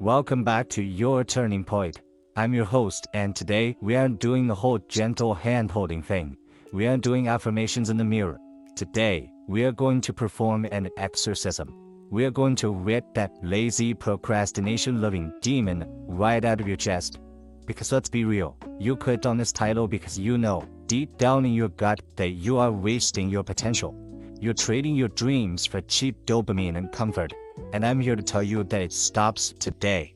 Welcome back to Your Turning Point. I'm your host, and today we aren't doing the whole gentle hand-holding thing. We aren't doing affirmations in the mirror. Today, we are going to perform an exorcism. We are going to rip that lazy, procrastination-loving demon right out of your chest. Because let's be real, you clicked on this title because you know, deep down in your gut, that you are wasting your potential. You're trading your dreams for cheap dopamine and comfort. And I'm here to tell you that it stops today.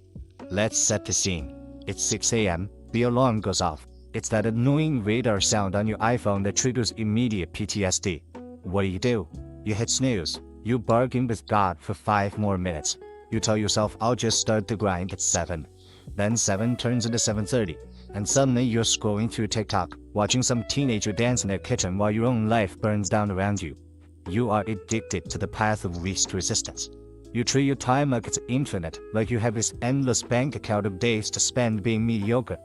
Let's set the scene. It's 6 a.m., the alarm goes off. It's that annoying radar sound on your iPhone that triggers immediate PTSD. What do? You hit snooze. You bargain with God for 5 more minutes. You tell yourself, I'll just start the grind at 7. Then 7 turns into 7:30. And suddenly you're scrolling through TikTok, watching some teenager dance in their kitchen while your own life burns down around you. You are addicted to the path of least resistance. You treat your time like it's infinite, like you have this endless bank account of days to spend being mediocre.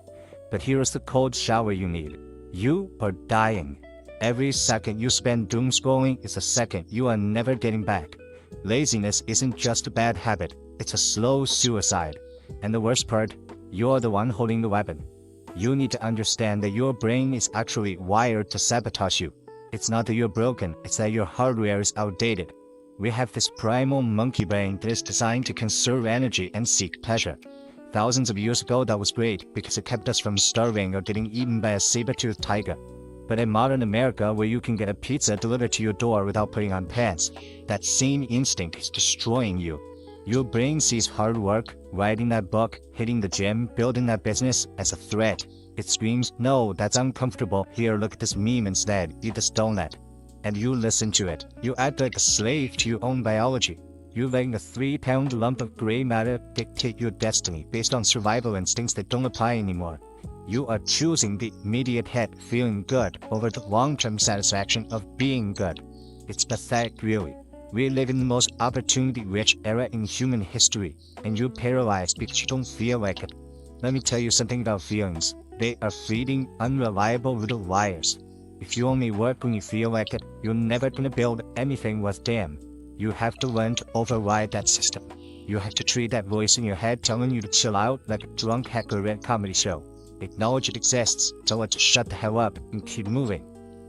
But here's the cold shower you need. You are dying. Every second you spend doom scrolling is a second you are never getting back. Laziness isn't just a bad habit, it's a slow suicide. And the worst part, you're the one holding the weapon. You need to understand that your brain is actually wired to sabotage you. It's not that you're broken, it's that your hardware is outdated. We have this primal monkey brain that is designed to conserve energy and seek pleasure. Thousands of years ago that was great because it kept us from starving or getting eaten by a saber-toothed tiger. But in modern America, where you can get a pizza delivered to your door without putting on pants, that same instinct is destroying you. Your brain sees hard work, writing that book, hitting the gym, building that business as a threat. It screams, no, that's uncomfortable. Here, look at this meme instead. Eat this donut. And you listen to it. You act like a slave to your own biology. You're letting a 3-pound lump of gray matter dictate your destiny based on survival instincts that don't apply anymore. You are choosing the immediate hit, feeling good, over the long-term satisfaction of being good. It's pathetic, really. We live in the most opportunity-rich era in human history, and you're paralyzed because you don't feel like it. Let me tell you something about feelings. They are fleeting, unreliable little liars. If you only work when you feel like it, you're never gonna build anything worth damn. You have to learn to override that system. You have to treat that voice in your head telling you to chill out like a drunk heckler at a comedy show. Acknowledge it exists, tell it to shut the hell up and keep moving.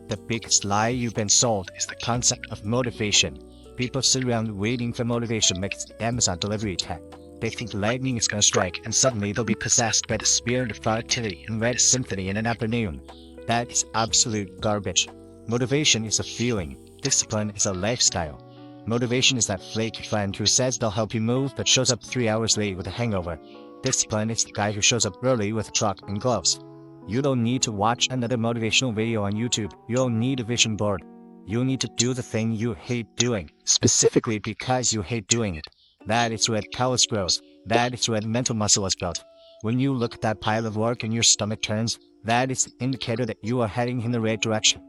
The biggest lie you've been sold is the concept of motivation. People sit around waiting for motivation like it's Amazon delivery tech. They think lightning is gonna strike and suddenly they'll be possessed by the spirit of productivity and write a symphony in an afternoon. That is absolute garbage. Motivation is a feeling. Discipline is a lifestyle. Motivation is that flaky friend who says they'll help you move but shows up 3 hours late with a hangover. Discipline is the guy who shows up early with a truck and gloves. You don't need to watch another motivational video on YouTube. You don't need a vision board. You need to do the thing you hate doing, specifically because you hate doing it. That is where callus grows. That is where mental muscle is built. When you look at that pile of work and your stomach turns, that is the indicator that you are heading in the right direction.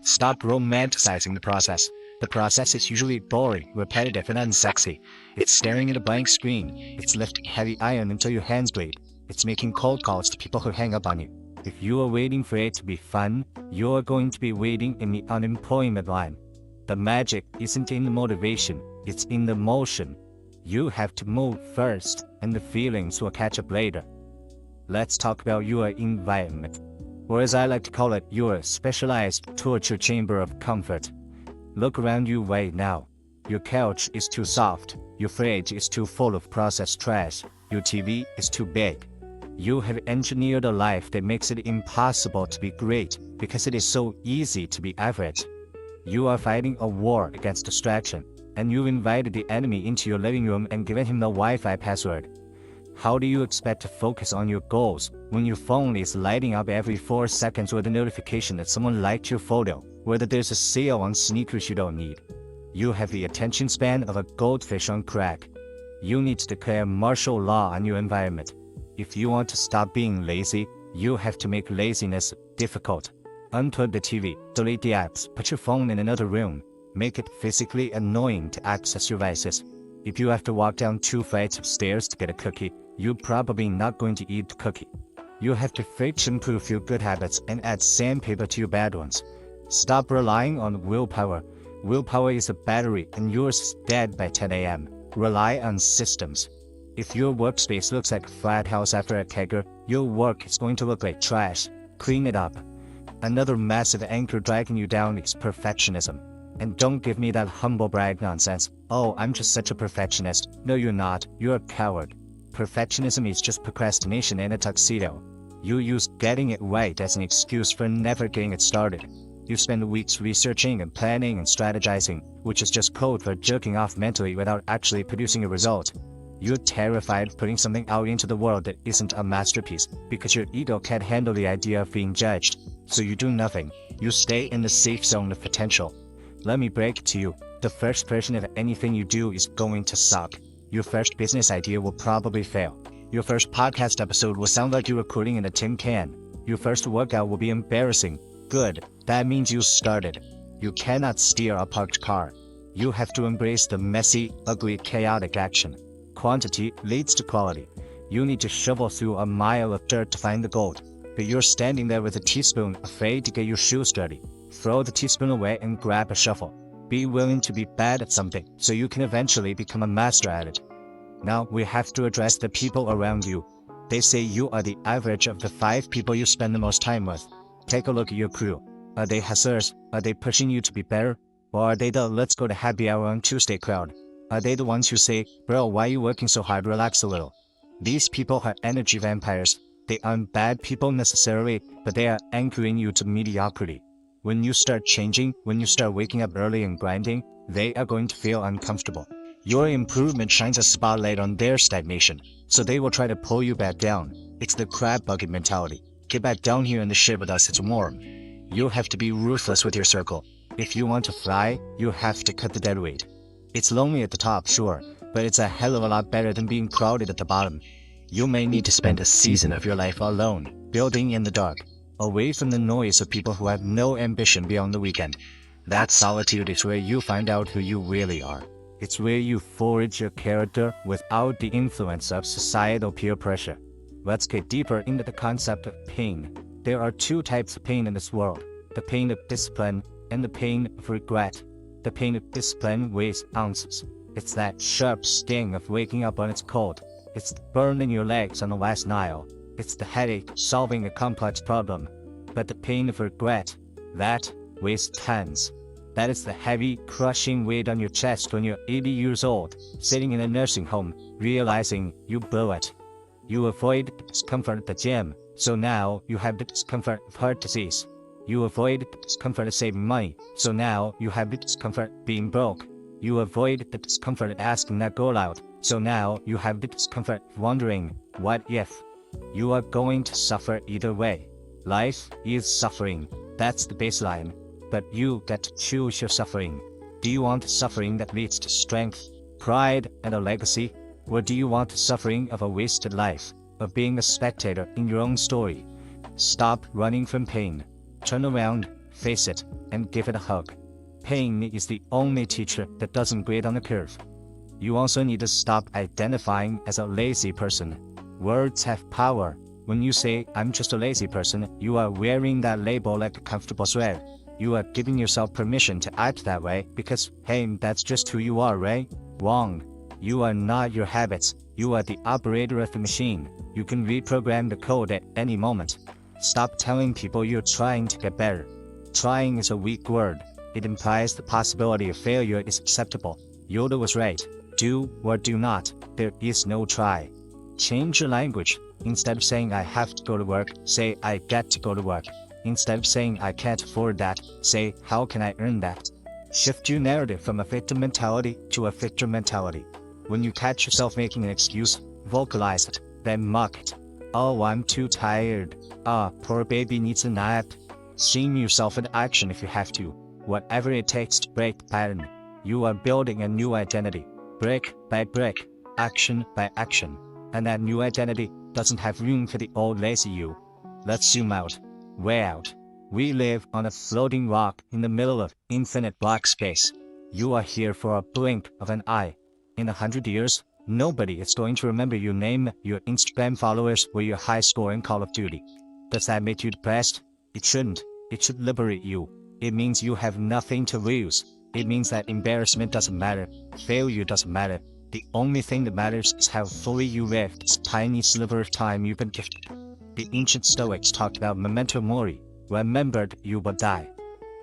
Stop romanticizing the process. The process is usually boring, repetitive, and unsexy. It's staring at a blank screen. It's lifting heavy iron until your hands bleed. It's making cold calls to people who hang up on you. If you are waiting for it to be fun, you are going to be waiting in the unemployment line. The magic isn't in the motivation, it's in the motion. You have to move first, and the feelings will catch up later. Let's talk about your environment, or as I like to call it, your specialized torture chamber of comfort. Look around you right now. Your couch is too soft, your fridge is too full of processed trash, your TV is too big. You have engineered a life that makes it impossible to be great because it is so easy to be average. You are fighting a war against distraction, and you invited the enemy into your living room and given him the Wi-Fi password. How do you expect to focus on your goals when your phone is lighting up every 4 seconds with a notification that someone liked your photo, or that there's a sale on sneakers you don't need? You have the attention span of a goldfish on crack. You need to declare martial law on your environment. If you want to stop being lazy, you have to make laziness difficult. Unplug the TV, delete the apps, put your phone in another room. Make it physically annoying to access your devices. If you have to walk down 2 flights of stairs to get a cookie, you're probably not going to eat the cookie. You have to friction-proof your good habits and add sandpaper to your bad ones. Stop relying on willpower. Willpower is a battery and yours is dead by 10 a.m. Rely on systems. If your workspace looks like a flat house after a kegger, your work is going to look like trash. Clean it up. Another massive anchor dragging you down is perfectionism. And don't give me that humble brag nonsense. Oh, I'm just such a perfectionist. No, you're not. You're a coward. Perfectionism is just procrastination in a tuxedo. You use getting it right as an excuse for never getting it started. You spend weeks researching and planning and strategizing, which is just code for jerking off mentally without actually producing a result. You're terrified of putting something out into the world that isn't a masterpiece because your ego can't handle the idea of being judged. So you do nothing. You stay in the safe zone of potential. Let me break it to you. The first version of anything you do is going to suck. Your first business idea will probably fail. Your first podcast episode will sound like you're recording in a tin can. Your first workout will be embarrassing. Good. That means you started. You cannot steer a parked car. You have to embrace the messy, ugly, chaotic action. Quantity leads to quality. You need to shovel through a mile of dirt to find the gold. But you're standing there with a teaspoon, afraid to get your shoes dirty. Throw the teaspoon away and grab a shovel. Be willing to be bad at something so you can eventually become a master at it. Now we have to address the people around you. They say you are the average of the 5 people you spend the most time with. Take a look at your crew. Are they hustlers? Are they pushing you to be better? Or are they the let's go to happy hour on Tuesday crowd? Are they the ones who say, bro, why are you working so hard, relax a little? These people are energy vampires. They aren't bad people necessarily, but they are anchoring you to mediocrity. When you start changing, when you start waking up early and grinding, they are going to feel uncomfortable. Your improvement shines a spotlight on their stagnation, so they will try to pull you back down. It's the crab bucket mentality. Get back down here in the shit with us, it's warm. You have to be ruthless with your circle. If you want to fly, you have to cut the dead weight. It's lonely at the top, sure, but it's a hell of a lot better than being crowded at the bottom. You may need to spend a season of your life alone, building in the dark, away from the noise of people who have no ambition beyond the weekend. That solitude is where you find out who you really are. It's where you forge your character without the influence of societal peer pressure. Let's get deeper into the concept of pain. There are 2 types of pain in this world, the pain of discipline and the pain of regret. The pain of discipline weighs ounces. It's that sharp sting of waking up when it's cold. It's the burn in your legs on the last Nile. It's the headache solving a complex problem. But the pain of regret, that weighs tons. That is the heavy, crushing weight on your chest when you're 80 years old, sitting in a nursing home, realizing you blew it. You avoid the discomfort at the gym, so now you have the discomfort of heart disease. You avoid the discomfort of saving money, so now you have the discomfort of being broke. You avoid the discomfort of asking that girl out, so now you have the discomfort of wondering, what if? You are going to suffer either way. Life is suffering, that's the baseline. But you get to choose your suffering. Do you want suffering that leads to strength, pride, and a legacy? Or do you want the suffering of a wasted life, of being a spectator in your own story? Stop running from pain. Turn around, face it, and give it a hug. Pain is the only teacher that doesn't grade on the curve. You also need to stop identifying as a lazy person. Words have power. When you say, I'm just a lazy person, you are wearing that label like a comfortable sweater. You are giving yourself permission to act that way because, hey, that's just who you are, right? Wrong. You are not your habits. You are the operator of the machine. You can reprogram the code at any moment. Stop telling people you're trying to get better. Trying is a weak word. It implies the possibility of failure is acceptable. Yoda was right. Do or do not. There is no try. Change your language. Instead of saying I have to go to work, say I get to go to work. Instead of saying I can't afford that, say how can I earn that? Shift your narrative from a victim mentality to a victor mentality. When you catch yourself making an excuse, vocalize it, then mock it. Oh, I'm too tired. Poor baby needs a nap. Shame yourself into action if you have to. Whatever it takes to break the pattern. You are building a new identity, brick by brick, action by action. And that new identity doesn't have room for the old lazy you. Let's zoom out. Way out. We live on a floating rock in the middle of infinite black space. You are here for a blink of an eye. In 100 years, nobody is going to remember your name, your Instagram followers, or your high score in Call of Duty. Does that make you depressed? It shouldn't. It should liberate you. It means you have nothing to lose. It means that embarrassment doesn't matter. Failure doesn't matter. The only thing that matters is how fully you live this tiny sliver of time you've been gifted. The ancient Stoics talked about memento mori, remembered you will die.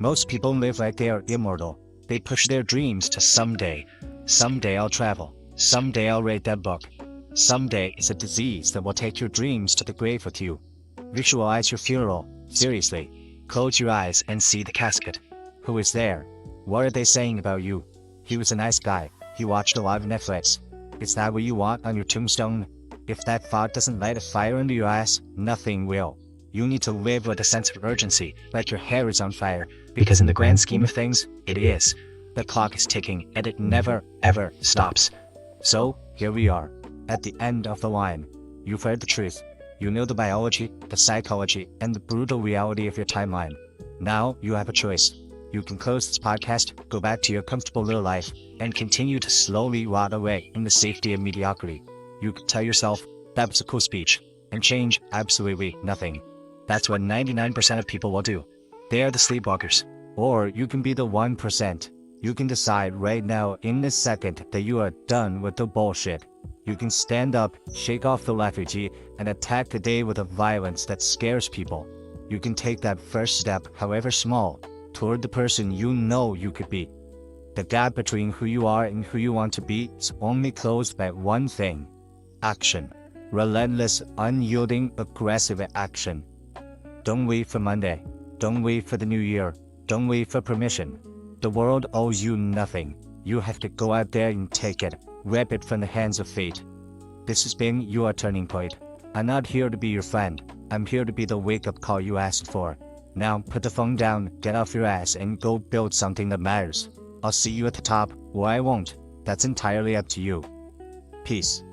Most people live like they are immortal. They push their dreams to someday. Someday I'll travel. Someday I'll read that book. Someday is a disease that will take your dreams to the grave with you. Visualize your funeral. Seriously. Close your eyes and see the casket. Who is there? What are they saying about you? He was a nice guy. He watched a lot of Netflix. Is that what you want on your tombstone? If that thought doesn't light a fire under your ass, nothing will. You need to live with a sense of urgency, like your hair is on fire, because in the grand scheme of things, it is. The clock is ticking, and it never, ever stops. So, here we are, at the end of the line. You've heard the truth. You know the biology, the psychology, and the brutal reality of your timeline. Now, you have a choice. You can close this podcast, go back to your comfortable little life, and continue to slowly rot away in the safety of mediocrity. You can tell yourself, that was a cool speech, and change absolutely nothing. That's what 99% of people will do. They are the sleepwalkers. Or you can be the 1%. You can decide right now in this second that you are done with the bullshit. You can stand up, shake off the lethargy, and attack the day with a violence that scares people. You can take that first step, however small, toward the person you know you could be. The gap between who you are and who you want to be is only closed by one thing: action. Relentless, unyielding, aggressive action. Don't wait for Monday. Don't wait for the new year. Don't wait for permission. The world owes you nothing. You have to go out there and take it. Rip it from the hands of fate. This has been your turning point. I'm not here to be your friend. I'm here to be the wake-up call you asked for. Now put the phone down, get off your ass, and go build something that matters. I'll see you at the top, or I won't. That's entirely up to you. Peace.